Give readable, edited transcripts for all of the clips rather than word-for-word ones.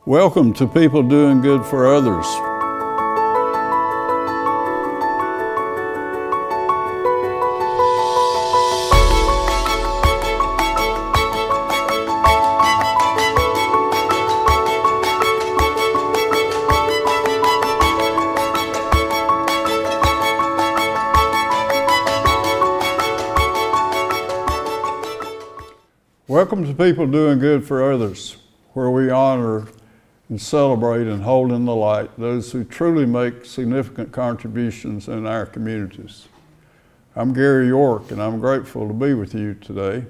Welcome to People Doing Good for Others. Welcome to People Doing Good for Others, where we honor and celebrate and hold in the light those who truly make significant contributions in our communities. I'm Gary York, and I'm grateful to be with you today.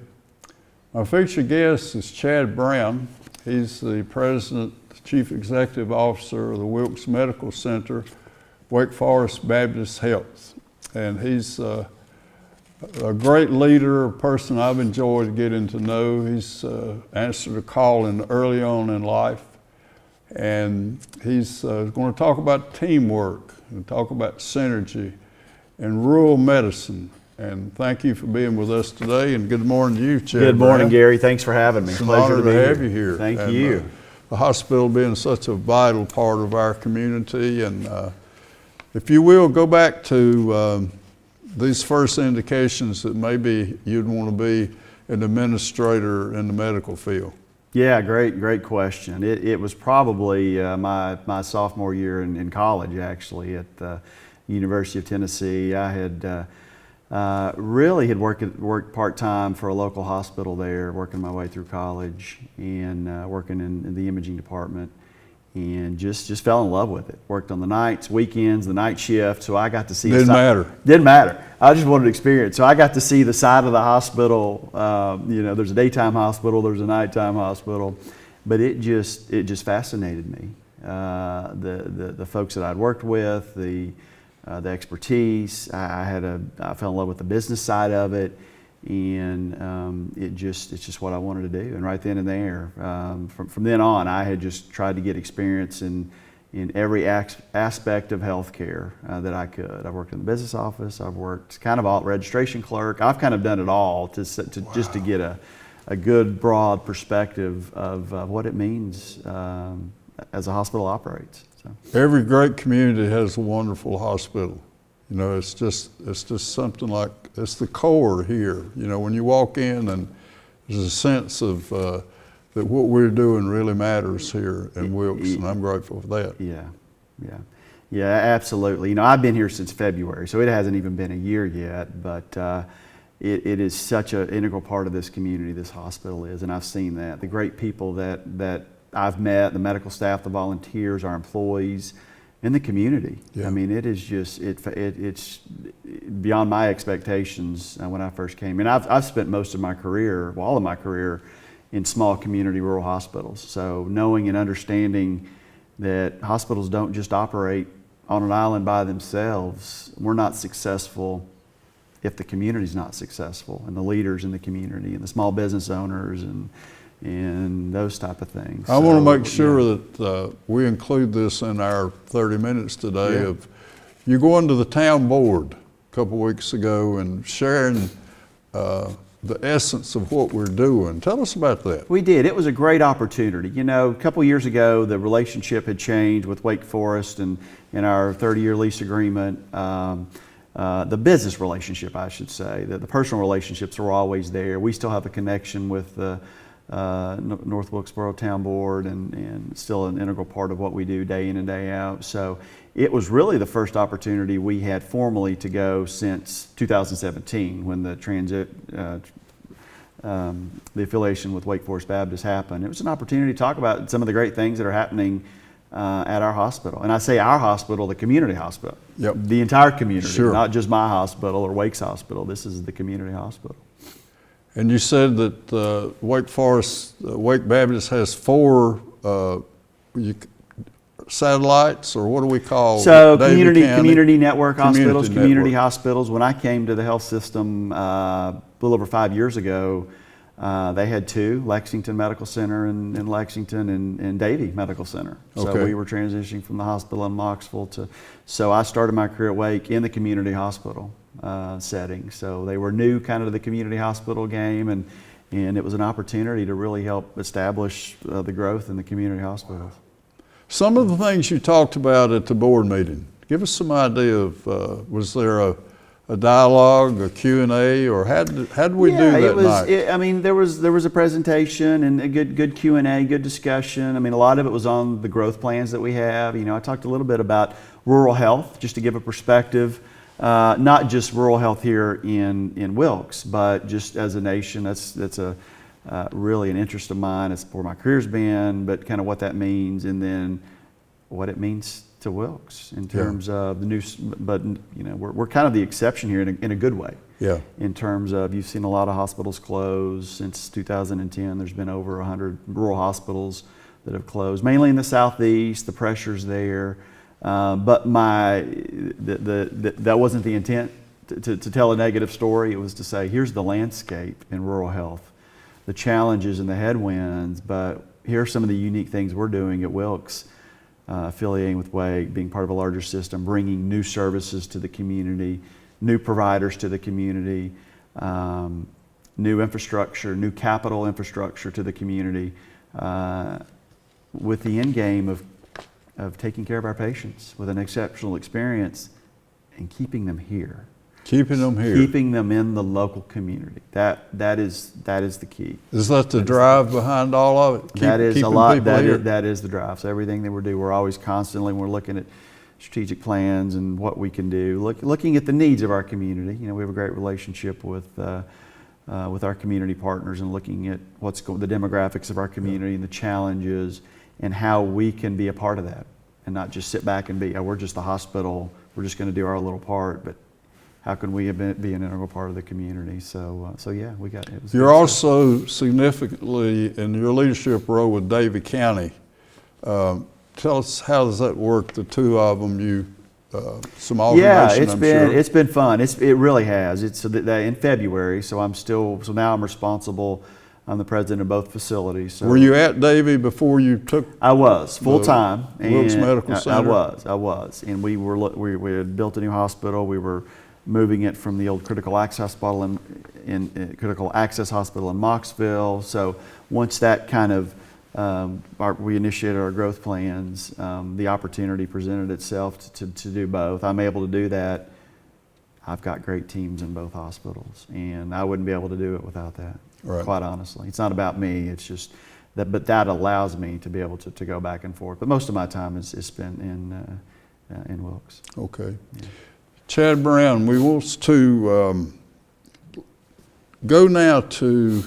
My featured guest is Chad Brown. He's the President, Chief Executive Officer of the Wilkes Medical Center, Wake Forest Baptist Health. And he's a great leader, a person I've enjoyed getting to know. He's answered a call early on in life. And he's going to talk about teamwork and talk about synergy and rural medicine. And thank you for being with us today. And good morning to you, Chad. Good morning, Gary. Thanks for having me. It's an honor to have you here. Thank you. The hospital being such a vital part of our community. And if you will, go back to these first indications that maybe you'd want to be an administrator in the medical field. Yeah, great question. It was probably my sophomore year in college, actually, at the University of Tennessee. I had really worked part-time for a local hospital there, working my way through college and working in the imaging department, and just fell in love with it. Worked on the nights, weekends, the night shift, so I got to see. Didn't matter. I just wanted to experience. So I got to see the side of the hospital. There's a daytime hospital, there's a nighttime hospital, but it just fascinated me. The folks that I'd worked with, the expertise. I fell in love with the business side of it, and it's just what I wanted to do. And right then and there, from then on, I had just tried to get experience in every aspect of healthcare that I could. I've worked in the business office. I've worked kind of all registration clerk. I've kind of done it all just to get a good broad perspective of what it means as a hospital operates. So. Every great community has a wonderful hospital. You know, it's just something like, it's the core here. You know, when you walk in, and there's a sense of that what we're doing really matters here in Wilkes, and I'm grateful for that. Yeah, absolutely. You know, I've been here since February, so it hasn't even been a year yet, but it is such an integral part of this community, this hospital is, and I've seen that. The great people that I've met, the medical staff, the volunteers, our employees, in the community. Yeah. I mean, it is just, it's beyond my expectations when I first came in. I've spent most of my career, all of my career, in small community rural hospitals. So knowing and understanding that hospitals don't just operate on an island by themselves. We're not successful if the community's not successful, and the leaders in the community, and the small business owners, and those type of things. I want to make sure that we include this in our 30 minutes today. Of you going to the town board a couple weeks ago and sharing the essence of what we're doing. Tell us about that. We did. It was a great opportunity. You know, a couple years ago, the relationship had changed with Wake Forest and in our 30-year lease agreement. The business relationship, I should say, the personal relationships were always there. We still have a connection with the North Wilkesboro Town Board, and still an integral part of what we do day in and day out. So it was really the first opportunity we had formally to go since 2017, when the the affiliation with Wake Forest Baptist happened. It was an opportunity to talk about some of the great things that are happening at our hospital. And I say our hospital, the community hospital. Yep. The entire community, sure. Not just my hospital or Wake's hospital. This is the community hospital. And you said that Wake Baptist has 4 satellites, or what do we call? So community network hospitals, community hospitals. When I came to the health system a little over 5 years ago, they had 2, Lexington Medical Center in Lexington, and Davie Medical Center. Okay. So we were transitioning from the hospital in Knoxville so I started my career at Wake in the community hospital setting. So they were new kind of to the community hospital game, and And it was an opportunity to really help establish the growth in the community hospitals. Some of the things you talked about at the board meeting, give us some idea of, was there a dialogue, a Q&A, or how did we do that night? I mean, there was a presentation and a good Q&A, good discussion. I mean, a lot of it was on the growth plans that we have. You know, I talked a little bit about rural health, just to give a perspective. Not just rural health here in Wilkes, but just as a nation. That's a really an interest of mine. It's where my career's been, but kind of what that means, and then what it means to Wilkes in terms of the new. But you know, we're kind of the exception here in a good way. Yeah. In terms of, you've seen a lot of hospitals close since 2010. There's been over 100 rural hospitals that have closed, mainly in the southeast. The pressure's there. But that wasn't the intent to tell a negative story. It was to say, here's the landscape in rural health, the challenges and the headwinds, but here are some of the unique things we're doing at Wilkes, affiliating with WAIG, being part of a larger system, bringing new services to the community, new providers to the community, new infrastructure, new capital infrastructure to the community, with the end game of taking care of our patients with an exceptional experience and keeping them here. Keeping them here. Keeping them in the local community. That is the key. Is that the drive behind all of it? That is a lot. That is the drive. So everything that we do, we're always constantly, we're looking at strategic plans and what we can do, looking at the needs of our community. You know, we have a great relationship with our community partners, and looking at the demographics of our community and the challenges, and how we can be a part of that, and not just sit back and be, we're just the hospital, we're just going to do our little part, but how can we be an integral part of the community? So yeah, we got it. You're also significantly in your leadership role with Davie County. Tell us, how does that work? The two of them, some alternation. Yeah, it's been fun. It really has. It's in February, so now I'm responsible. I'm the president of both facilities. So. Were you at Davie before you took? I was full time. Wilkes Medical Center. I was, and we had built a new hospital. We were moving it from the old critical access hospital in Moxville. So once that kind of we initiated our growth plans, the opportunity presented itself to do both. I'm able to do that. I've got great teams in both hospitals, and I wouldn't be able to do it without that. Right. Quite honestly, it's not about me. It's just that, but that allows me to be able to go back and forth. But most of my time is spent in Wilkes. Okay, yeah. Chad Brown, we want to go now to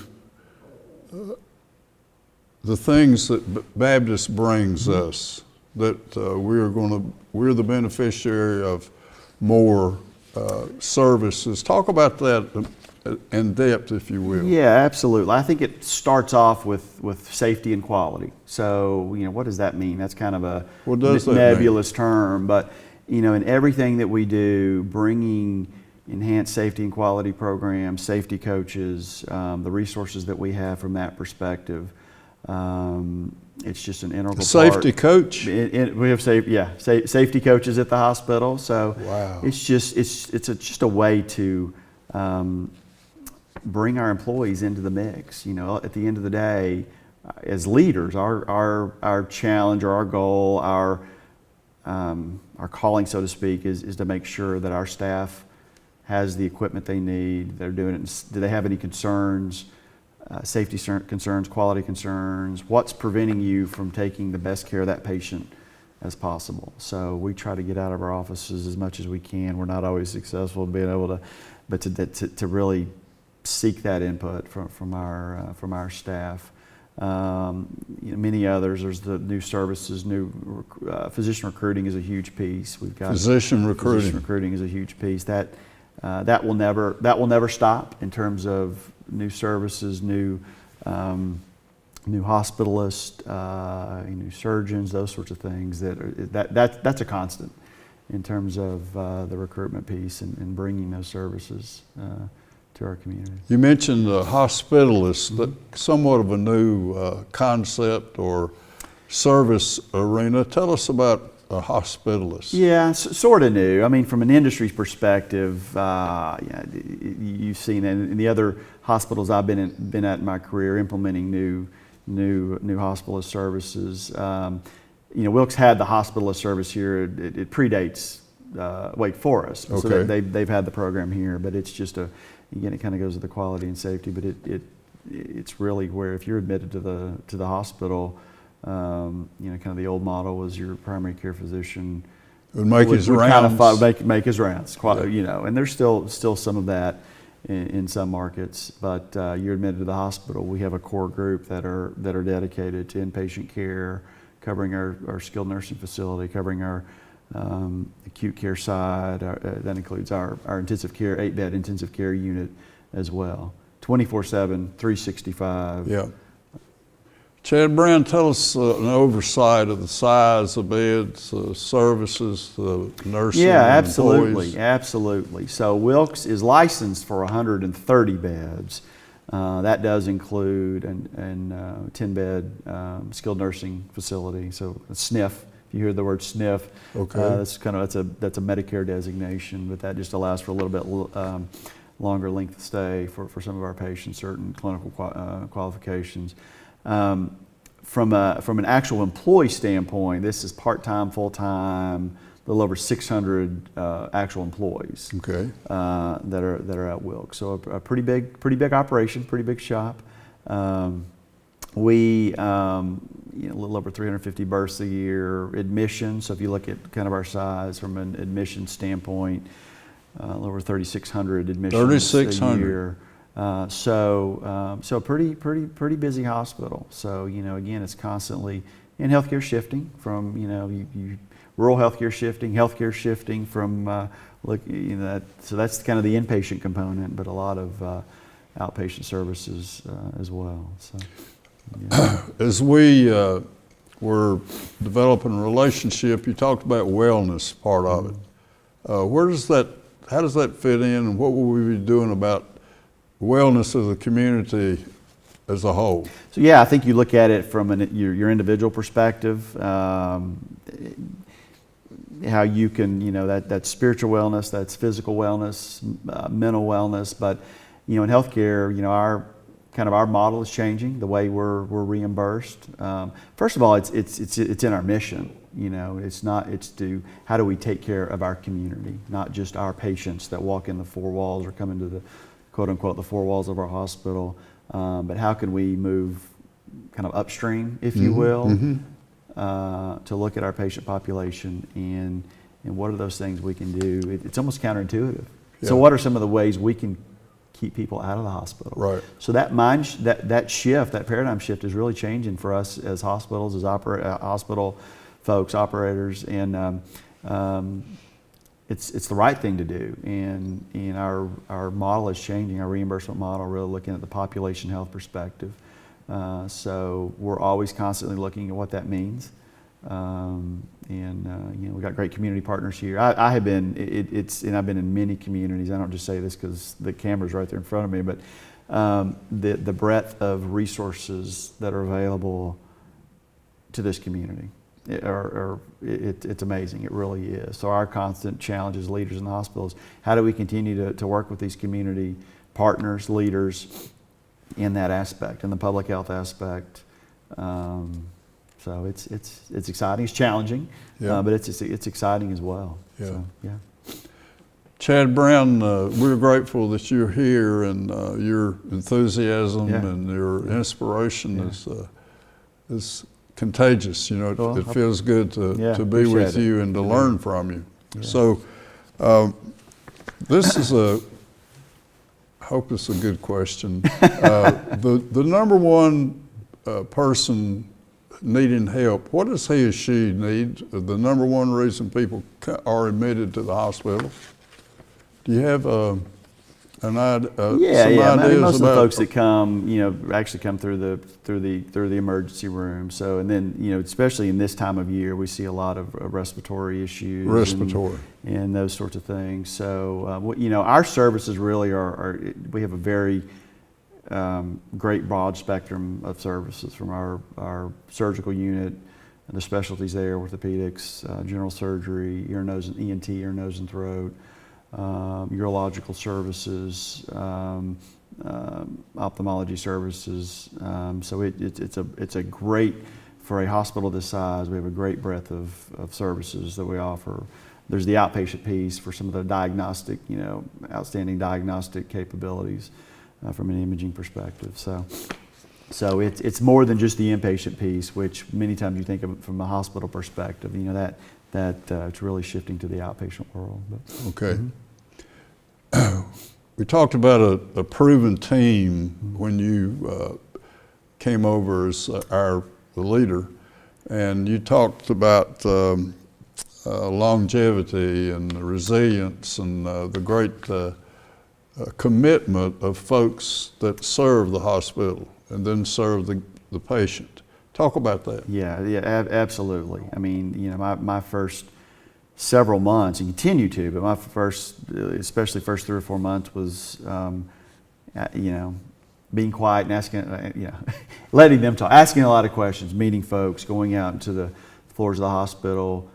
the things that Baptist brings us. That we're the beneficiary of more services. Talk about that in depth, if you will. Yeah, absolutely. I think it starts off with safety and quality. So, you know, what does that mean? That's kind of a nebulous term, but, you know, in everything that we do, bringing enhanced safety and quality programs, safety coaches, the resources that we have from that perspective, it's just an integral part. Safety coach? We have safety coaches at the hospital. So wow. It's just a way to bring our employees into the mix. You know, at the end of the day, as leaders, our challenge or our goal, our calling, so to speak, is to make sure that our staff has the equipment they need. They're doing it. Do they have any concerns? Safety concerns, quality concerns, what's preventing you from taking the best care of that patient as possible. So we try to get out of our offices as much as we can. We're not always successful in being able to, but to really seek that input from our staff. You know, many others. There's the new services, physician recruiting is a huge piece. We've got physician recruiting. Physician recruiting is a huge piece. That will never stop in terms of new services, new hospitalists, new surgeons, those sorts of things. That's a constant in terms of the recruitment piece and bringing those services to our community. You mentioned the hospitalists, that somewhat of a new concept or service arena. Tell us about a hospitalist? Yeah, sort of new. I mean, from an industry perspective, you've seen in the other hospitals I've been at in my career implementing new hospitalist services. Wilkes had the hospitalist service here. It predates Wake Forest, Okay. so they've had the program here. But it's just it kind of goes with the quality and safety. But it's really where if you're admitted to the hospital. Kind of the old model was your primary care physician Would make his rounds. Kind of make his rounds. And there's still some of that in some markets. But you're admitted to the hospital. We have a core group that are dedicated to inpatient care, covering our skilled nursing facility, covering our acute care side. That includes our intensive care, 8-bed intensive care unit as well. 24/7, 365. Yeah. Chad Brown, tell us an oversight of the size of beds, services, the nursing, Yeah, and absolutely, employees. absolutely. So Wilkes is licensed for 130 beds. That does include a 10-bed skilled nursing facility. So a SNF. If you hear the word SNF, Okay. that's a Medicare designation, but that just allows for a little bit longer length of stay for some of our patients, certain clinical qualifications. From an actual employee standpoint, this is part-time, full-time, a little over 600 actual employees. Okay. That are at Wilkes. So a pretty big operation, pretty big shop. We a little over 350 births a year. Admission. So if you look at kind of our size from an admission standpoint, a little over 3,600 admissions a year. So pretty busy hospital. So again, it's constantly in healthcare shifting from rural healthcare shifting from so that's kind of the inpatient component, but a lot of outpatient services as well. So yeah. As we were developing a relationship, you talked about wellness part of it. How does that fit in, and what will we be doing about wellness of the community as a whole? So yeah, I think you look at it from your individual perspective, how you can, that's spiritual wellness, that's physical wellness, mental wellness. But in healthcare, our model is changing, the way we're reimbursed. First of all, it's in our mission. It's how do we take care of our community, not just our patients that walk in the four walls or come into the quote unquote the four walls of our hospital, but how can we move kind of upstream, if you will, to look at our patient population and what are those things we can do. It's almost counterintuitive. Yeah. So what are some of the ways we can keep people out of the hospital? Right. So that shift, that paradigm shift is really changing for us as hospitals, as hospital folks, operators, and it's the right thing to do, and our model is changing, our reimbursement model, really looking at the population health perspective. So we're always constantly looking at what that means, we've got great community partners here. I have been, and I've been in many communities. I don't just say this because the camera's right there in front of me, but the breadth of resources that are available to this community. It's amazing. It really is. So our constant challenge as leaders in the hospitals, how do we continue to work with these community partners, leaders in that aspect, in the public health aspect. So it's exciting. It's challenging, but it's exciting as well. Yeah. So, yeah. Chad Brown, we're grateful that you're here, and your enthusiasm and your inspiration is contagious. It feels good to be with you and to learn from you. Yeah. So this is I hope it's a good question. The number one person needing help, what does he or she need? The number one reason people are admitted to the hospital? Do you have some ideas most of the about folks that come, actually come through the emergency room. So, and then, especially in this time of year, we see a lot of respiratory issues, and those sorts of things. So, our services really we have a very great broad spectrum of services, from our surgical unit, the specialties there: orthopedics, general surgery, ear, nose, and ENT, ear, nose, and throat, urological services, ophthalmology services. So it's a great, for a hospital this size, we have a great breadth of services that we offer. There's the outpatient piece for some of the diagnostic, outstanding diagnostic capabilities from an imaging perspective. So it's more than just the inpatient piece, which many times you think of it from a hospital perspective. That it's really shifting to the outpatient world. But, okay. We talked about a proven team when you came over as the leader, and you talked about longevity and the resilience and the great commitment of folks that serve the hospital and then serve the patient. Talk about that. Yeah, absolutely. I mean, my first several months, and continue to, but my especially first 3 or 4 months was, being quiet and asking, letting them talk, asking a lot of questions, meeting folks, going out into the floors of the hospital,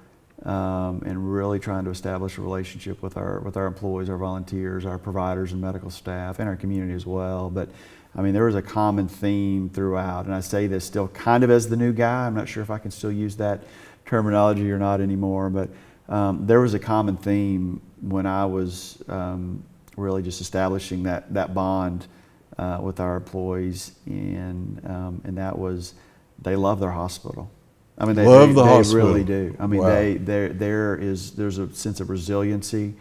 and really trying to establish a relationship with our employees, our volunteers, our providers and medical staff, and our community as well. But I mean, there was a common theme throughout, and I say this still kind of as the new guy. I'm not sure if I can still use that terminology or not anymore, but there was a common theme when I was really just establishing that bond with our employees, and that was they love their hospital. I mean, they really do. I mean, wow. There's a sense of resiliency,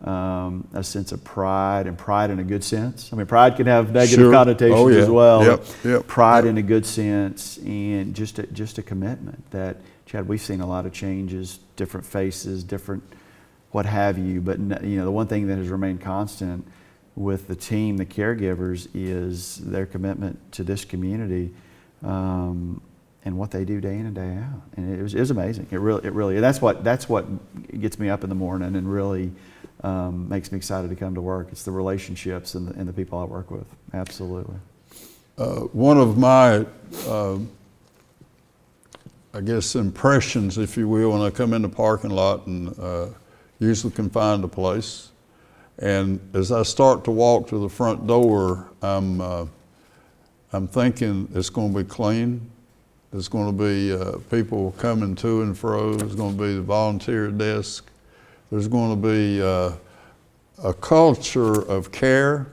a sense of pride, and pride in a good sense. I mean, pride can have negative connotations as well. Yep. Pride in a good sense, and just a commitment that, Chad, we've seen a lot of changes, different faces, different what have you. But the one thing that has remained constant with the team, the caregivers, is their commitment to this community. And what they do day in and day out, and it was amazing. It really. That's what gets me up in the morning and really makes me excited to come to work. It's the relationships and the people I work with. Absolutely. One of my, I guess, impressions, if you will, when I come in the parking lot and usually can find a place, and as I start to walk to the front door, I'm thinking it's going to be clean. There's going to be people coming to and fro. There's going to be the volunteer desk. There's going to be a culture of care,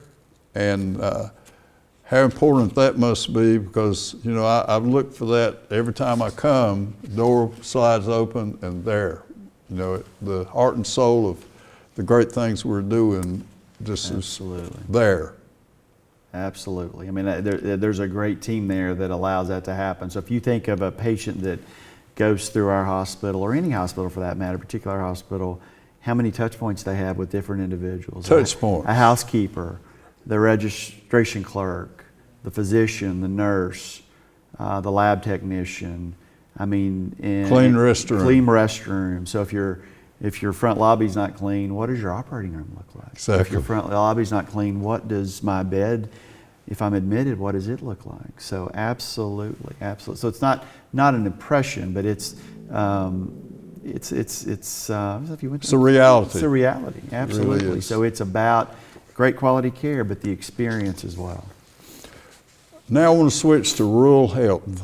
and how important that must be, because I've looked for that every time I come. The door slides open, and there, the heart and soul of the great things we're doing just Absolutely. Is there. Absolutely. I mean, there's a great team there that allows that to happen. So if you think of a patient that goes through our hospital, or any hospital for that matter, particular hospital, how many touch points they have with different individuals. Touch points. A housekeeper, the registration clerk, the physician, the nurse, the lab technician. I mean, clean restroom. Clean restroom. So if your front lobby's not clean, what does your operating room look like? Exactly. If your front lobby's not clean, what does my bed, if I'm admitted, what does it look like? So absolutely. So it's not an impression, but it's a reality. It's a reality. Absolutely. It really is. So it's about great quality care, but the experience as well. Now I want to switch to rural health,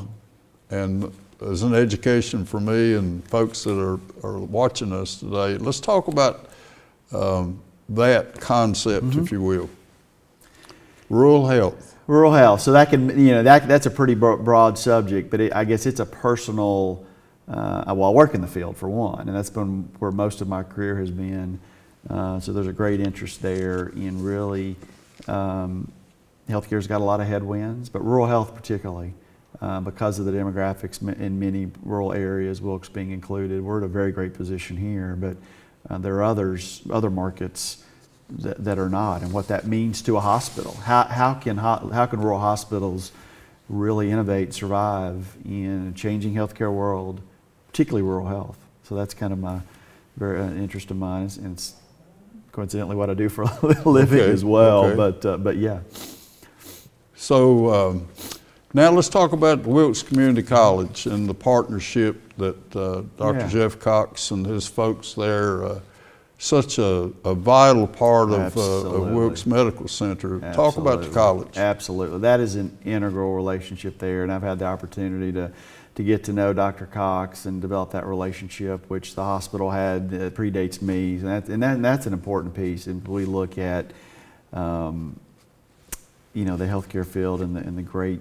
and as an education for me and folks that are watching us today, let's talk about that concept, if you will. Rural health. Rural health. So that can, that's a pretty broad subject, but I guess it's a personal. I work in the field for one, and that's been where most of my career has been. So there's a great interest there in really. Healthcare's got a lot of headwinds, but rural health particularly. Because of the demographics in many rural areas, Wilkes being included, we're in a very great position here, but there are other markets that are not, and what that means to a hospital. How can rural hospitals really innovate, survive in a changing healthcare world, particularly rural health? So that's kind of my very interest of mine, and it's coincidentally what I do for a living as well. Okay. But yeah. So Now let's talk about the Wilkes Community College and the partnership that Dr. Yeah. Jeff Cox and his folks there, such a vital part of Wilkes Medical Center. Talk about the college. Absolutely. That is an integral relationship there, and I've had the opportunity to get to know Dr. Cox and develop that relationship, which the hospital had predates me, and that's an important piece. And we look at you know, the healthcare field and the great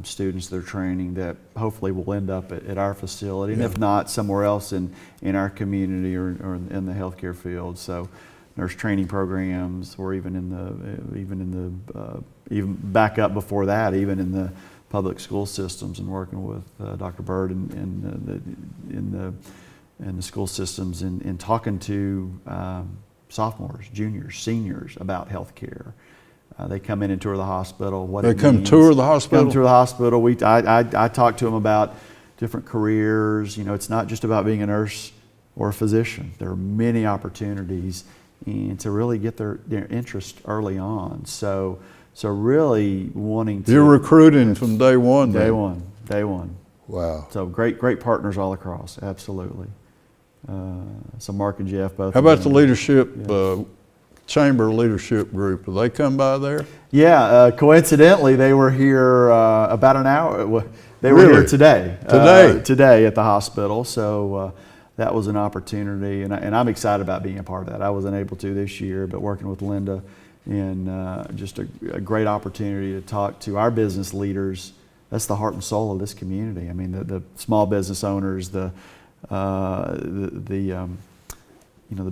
students they're training that hopefully will end up at our facility, and if not, somewhere else in our community or in the healthcare field. So nurse training programs, or even back up before that, even in the public school systems, and working with Dr. Bird in the school systems and talking to sophomores, juniors, seniors about healthcare. They come in and tour the hospital. They come tour the hospital? Come tour the hospital. I talk to them about different careers. You know, it's not just about being a nurse or a physician. There are many opportunities, and to really get their interest early on. So really wanting to... You're recruiting from day one? Day one. Wow. So great Partners all across, absolutely. So Mark and Jeff both... How about the leadership, Chamber leadership group? Do they come by there? Yeah, coincidentally, they were here about an hour. They were here today. Today at the hospital. So that was an opportunity, and I'm excited about being a part of that. I wasn't able to this year, but working with Linda, and just a great opportunity to talk to our business leaders. That's the heart and soul of this community. I mean, the small business owners, the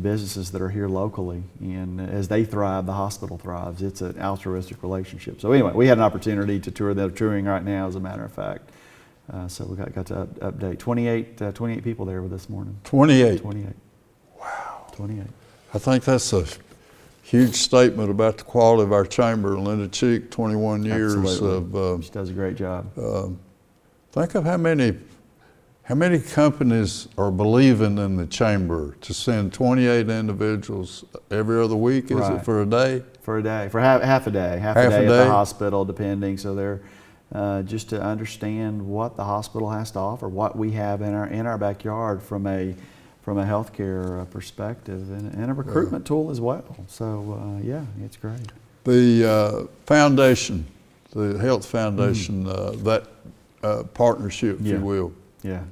businesses that are here locally, and as they thrive, the hospital thrives. It's an altruistic relationship. So anyway, we had an opportunity to tour. They're touring right now, as a matter of fact. So we got to update 28 people there with this morning. 28? 28. Wow. 28. I think that's a huge statement about the quality of our chamber. Linda Cheek, 21 years of... she does a great job. Think of how many companies are believing in the chamber to send 28 individuals every other week? Is it for a day? For a day, for half a day. Half a day at the hospital, depending. So they're just to understand what the hospital has to offer, what we have in our backyard from a healthcare perspective, and a recruitment tool as well. So yeah, it's great. The foundation, the health foundation, that partnership, if you will. Yeah.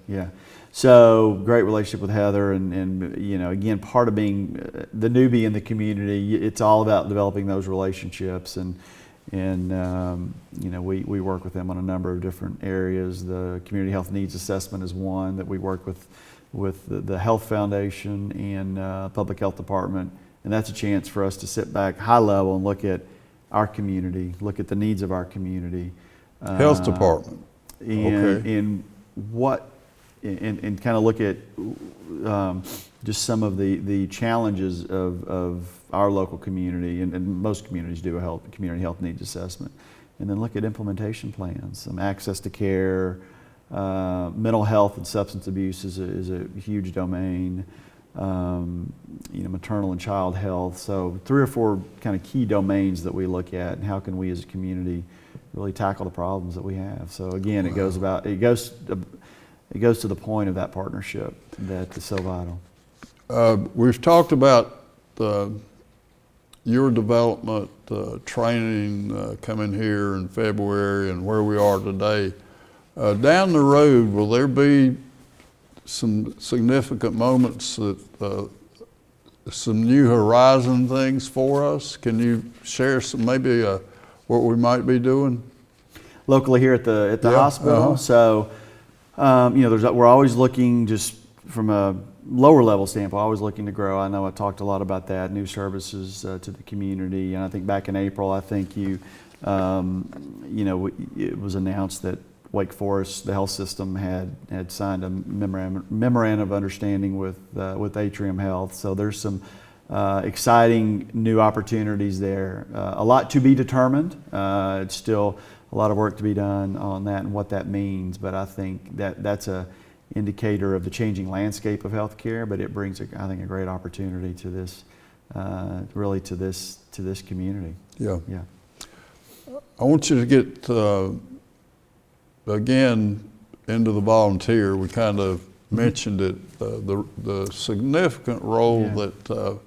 So great relationship with Heather, and you know, again, part of being the newbie in the community, it's all about developing those relationships, and you know, we work with them on a number of different areas. The community health needs assessment is one that we work with the health foundation and public health department, and that's a chance for us to sit back high level and look at our community, look at the needs of our community. Health department. And kind of look at just some of the challenges of our local community, and most communities do a community health needs assessment, and then look at implementation plans, some access to care. Mental health and substance abuse is a huge domain. You know, maternal and child health. So 3 or 4 kind of key domains that we look at, and how can we as a community really tackle the problems that we have. So again, it goes to the point of that partnership that is so vital. We've talked about your development, training coming here in February, and where we are today. Down the road, will there be some significant moments that some new horizon things for us? Can you share some, maybe what we might be doing locally here at the hospital? So you know, we're always looking, just from a lower level standpoint, always looking to grow. I know I talked a lot about that, new services to the community, and I think back in April, I think you know, it was announced that Wake Forest, the health system, had signed a memorandum of understanding with Atrium Health. So there's some exciting new opportunities there. A lot to be determined. It's still a lot of work to be done on that and what that means. But I think that's a indicator of the changing landscape of healthcare. But it brings, I think, a great opportunity to this, really to this community. Yeah. I want you to get again, into the volunteer, we kind of mentioned it, the significant role that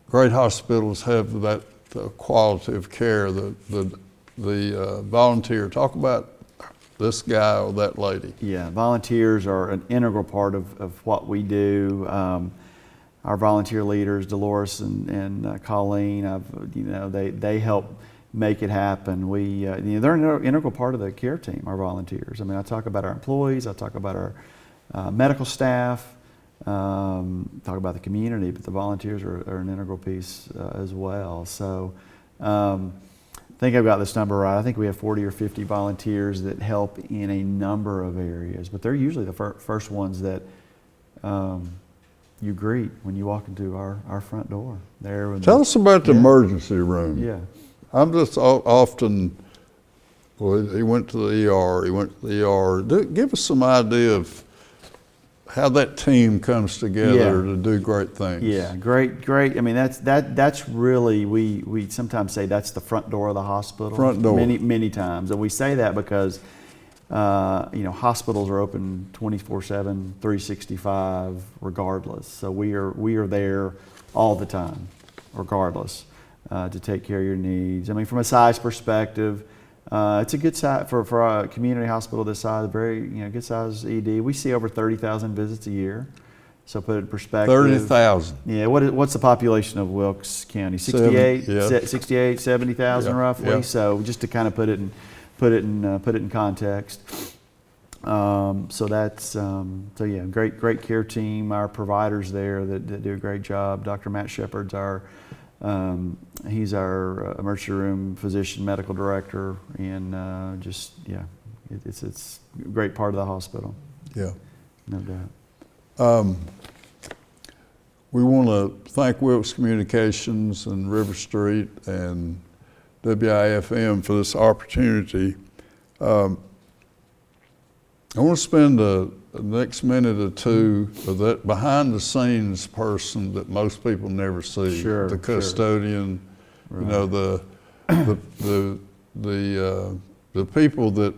great hospitals have, that quality of care, the volunteer. Talk about this guy or that lady. Yeah, volunteers are an integral part of what we do. Our volunteer leaders, Dolores and Colleen, they help make it happen. They're an integral part of the care team, our volunteers. I mean, I talk about our employees, I talk about our medical staff, talk about the community, but the volunteers are an integral piece as well. So I think I've got this number right. I think we have 40 or 50 volunteers that help in a number of areas, but they're usually the first ones that you greet when you walk into our front door. Tell us about the emergency room. Yeah. I'm just often, well, he went to the ER, Give us some idea of how that team comes together to do great things. Yeah, great. I mean, that's really, we sometimes say that's the front door of the hospital. Front door. Many times. And we say that because, hospitals are open 24/7, 365, regardless. So we are there all the time, regardless, to take care of your needs. I mean, from a size perspective, it's a good size for a community hospital this size. Very good size ED. We see over 30,000 visits a year. So put it in perspective. 30,000. Yeah. What's the population of Wilkes County? 68, 70,000 roughly. Yeah. So just to kind of put it in context. Great care team. Our providers there that do a great job. Dr. Matt Shepard's he's our emergency room physician, medical director, and it's a great part of the hospital. Yeah, no doubt. We want to thank Wilkes Communications and RiverStreet and WIFM for this opportunity. I want to spend the next minute or two with that behind the scenes person that most people never see. Sure, the custodian, right. The people that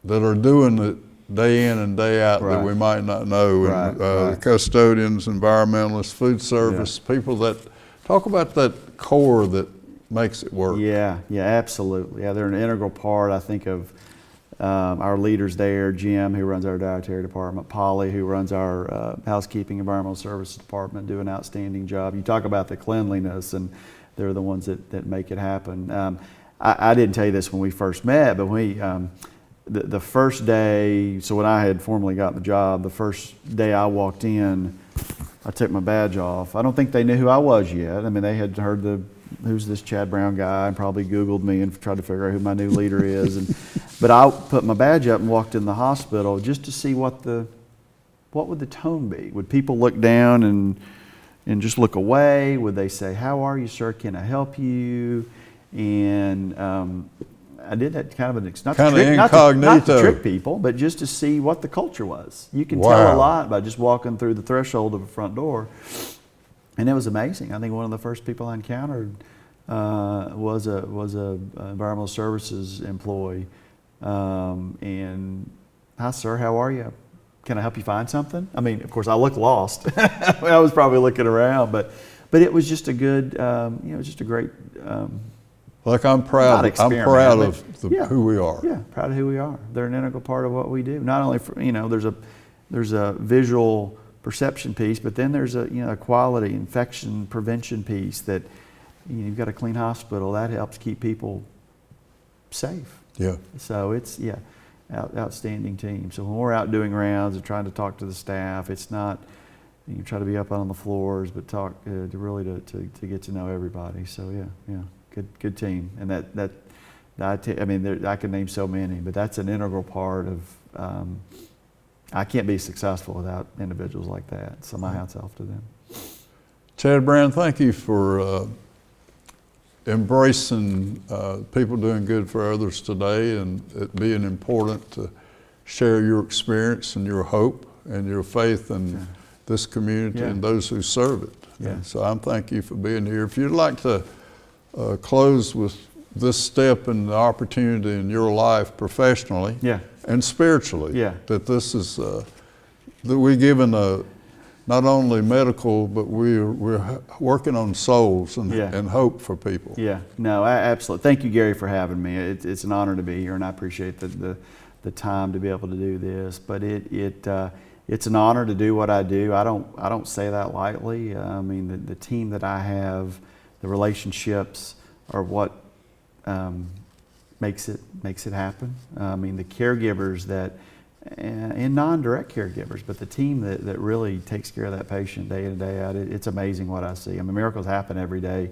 are doing it day in and day out that we might not know. And, custodians, environmentalists, food service, people that talk about that core that makes it work. Yeah, absolutely. Yeah, they're an integral part, I think, of our leaders there. Jim, who runs our dietary department, Polly, who runs our housekeeping environmental services department, do an outstanding job. You talk about the cleanliness, and they're the ones that make it happen. I didn't tell you this when we first met, but the first day, so when I had formally gotten the job, the first day I walked in, I took my badge off. I don't think they knew who I was yet. I mean, they had heard who's this Chad Brown guy, and probably Googled me and tried to figure out who my new leader is. But I put my badge up and walked in the hospital just to see what would the tone be. Would people look down and just look away? Would they say, "How are you, sir? Can I help you?" And I did that kind of not to trick people, but just to see what the culture was. You can tell a lot by just walking through the threshold of a front door. And it was amazing. I think one of the first people I encountered was a environmental services employee. And, "Hi, sir, how are you? Can I help you find something?" I mean, of course, I looked lost. I was probably looking around, but it was just a good, it was just a great. I'm proud of who we are. Yeah, proud of who we are. They're an integral part of what we do. Not only for, there's a visual perception piece, but then there's a quality infection prevention piece that you've got a clean hospital that helps keep people safe. Yeah. So it's outstanding team. So when we're out doing rounds and trying to talk to the staff, it's not you try to be up on the floors, but talk to really to get to know everybody. So good team. And I could name so many, but that's an integral part of. I can't be successful without individuals like that, so my hat's off to them. Chad Brown, thank you for embracing people doing good for others today, and it being important to share your experience and your hope and your faith in this community and those who serve it. Yeah. And so I'm thank you for being here. If you'd like to close with this step and the opportunity in your life professionally Yeah. and spiritually. Yeah. That this is, that we're given not only medical, but we're working on souls and, Yeah. and hope for people. Yeah, no, absolutely. Thank you, Gary, for having me. It's an honor to be here, and I appreciate the time to be able to do this. But it's an honor to do what I do. I don't say that lightly. I mean, the team that I have, the relationships are what makes it happen. I mean, the caregivers and non-direct caregivers, but the team that really takes care of that patient day in and day out, it's amazing what I see. I mean, miracles happen every day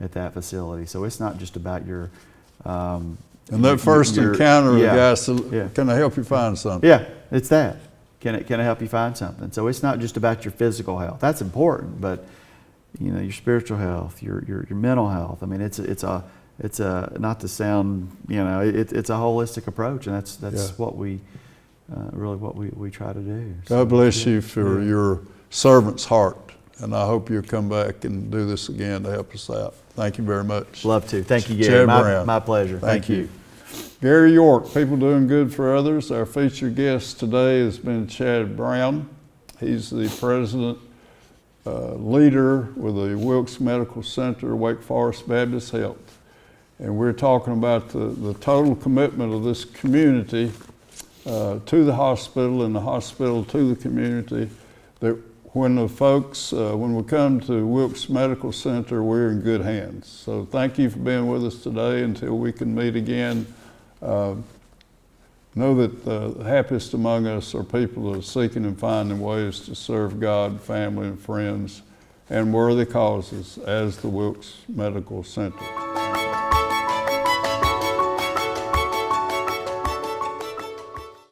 at that facility. So it's not just about your And that first encounter, the guy said, "Can I help you find something?" Yeah, it's that. Can I help you find something? So it's not just about your physical health. That's important, but you know, your spiritual health, your mental health. I mean, it's a not to sound, you know, it's a holistic approach, and that's what we really what we try to do. God bless you for your servant's heart, and I hope you'll come back and do this again to help us out. Thank you very much. Love to. Thank you, Gary. Brown. My pleasure. Thank you. Gary York, People Doing Good for Others. Our featured guest today has been Chad Brown. He's the president, leader with the Wilkes Medical Center, Wake Forest Baptist Health. And we're talking about the total commitment of this community to the hospital and the hospital to the community. That when the folks, when we come to Wilkes Medical Center, we're in good hands. So thank you for being with us today. Until we can meet again, know that the happiest among us are people that are seeking and finding ways to serve God, family, and friends, and worthy causes as the Wilkes Medical Center.